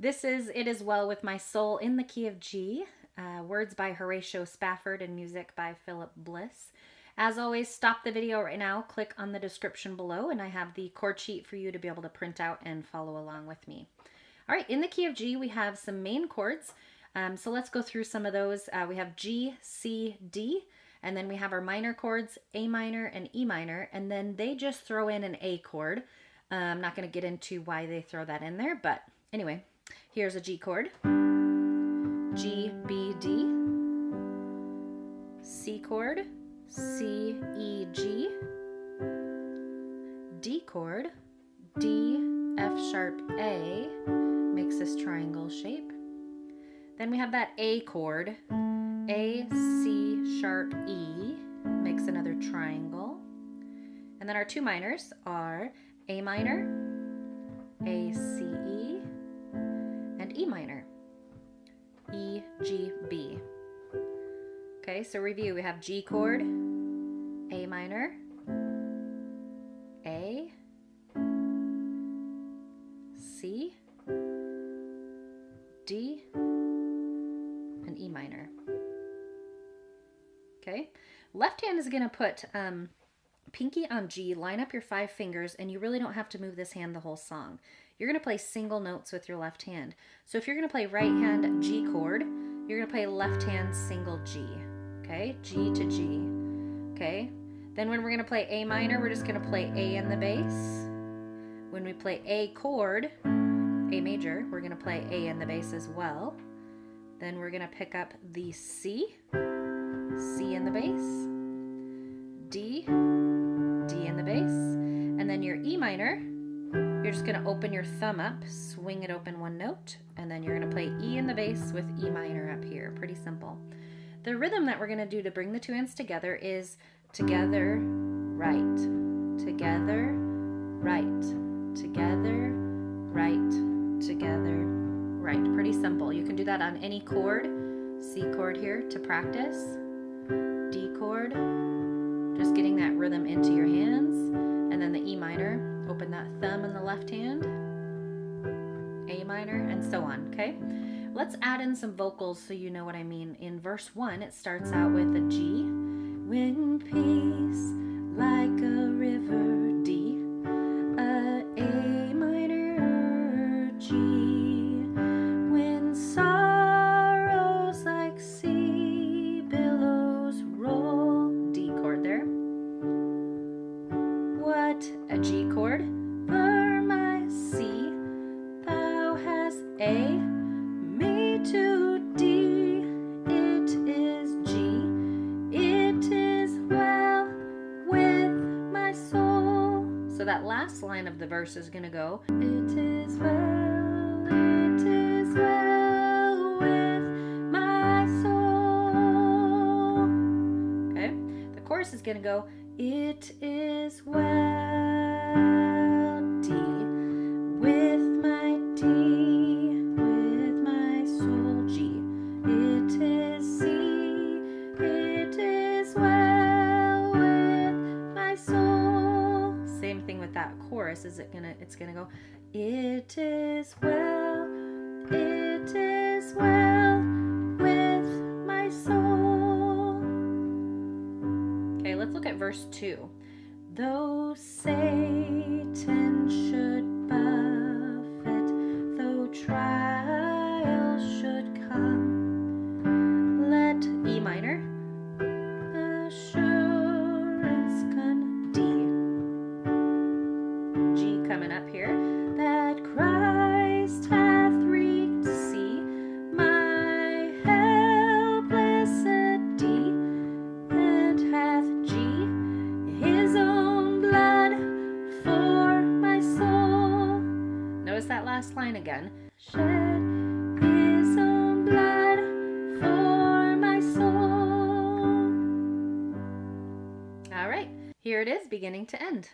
This is It Is Well With My Soul in the key of G. Words by Horatio Spafford and music by Philip Bliss. As always, stop the video right now, click on the description below, and I have the chord sheet for you to be able to print out and follow along with me. All right, in the key of G, we have some main chords. So let's go through some of those. We have G, C, D, and then we have our minor chords, A minor and E minor, and then they just throw in an A chord. I'm not going to get into why they throw that in there, but anyway, here's a G chord. G, B, D. C chord, C, E, G. D chord, D, F sharp, A, makes this triangle shape. Then we have that A chord, A, C sharp, E, makes another triangle. And then our two minors are A minor, A, C, E, and E minor, E, G, B. Okay, so review, we have G chord, A minor, A, C, D, and E minor. Okay, left hand is going to put pinky on G, line up your 5 fingers, and you really don't have to move this hand the whole song. You're going to play single notes with your left hand. So if you're going to play right hand G chord, you're going to play left hand single G. Okay, G to G. Okay, then when we're going to play A minor, we're just going to play A in the bass. When we play A chord, A major, we're going to play A in the bass as well. Then we're going to pick up the C, C in the bass, D, D in the bass, and then your E minor, you're just going to open your thumb up, swing it open one note, and then you're going to play E in the bass with E minor up here. Pretty simple. The rhythm that we're going to do to bring the two hands together is together, right, together, right, together, right, together, right. Pretty simple. You can do that on any chord. C chord here to practice, D chord, just getting that rhythm into your hands, and then the E minor, open that thumb in the left hand, A minor, and so on, okay? Let's add in some vocals so you know what I mean. In verse 1, it starts out with a G. When peace like a river, D, A minor, G. When sorrows like sea billows roll, D chord there. What a G chord for my C, thou hast A, me to D, it is G, it is well with my soul. So that last line of the verse is going to go, it is well with my soul. Okay, the chorus is going to go, it is well, D, with my D, with my soul, G. It is C, it is well with my soul. Same thing with that chorus. It's gonna go, it is well with my soul. Okay, let's look at verse 2. Though Satan should buffet, though trials should come, let E minor, assurance con D, G coming up here, that Christ hath wreaked C, my helpless D, and hath G, his own blood for my soul. Notice that last line again. Shed his own blood for my soul. All right, here it is, beginning to end.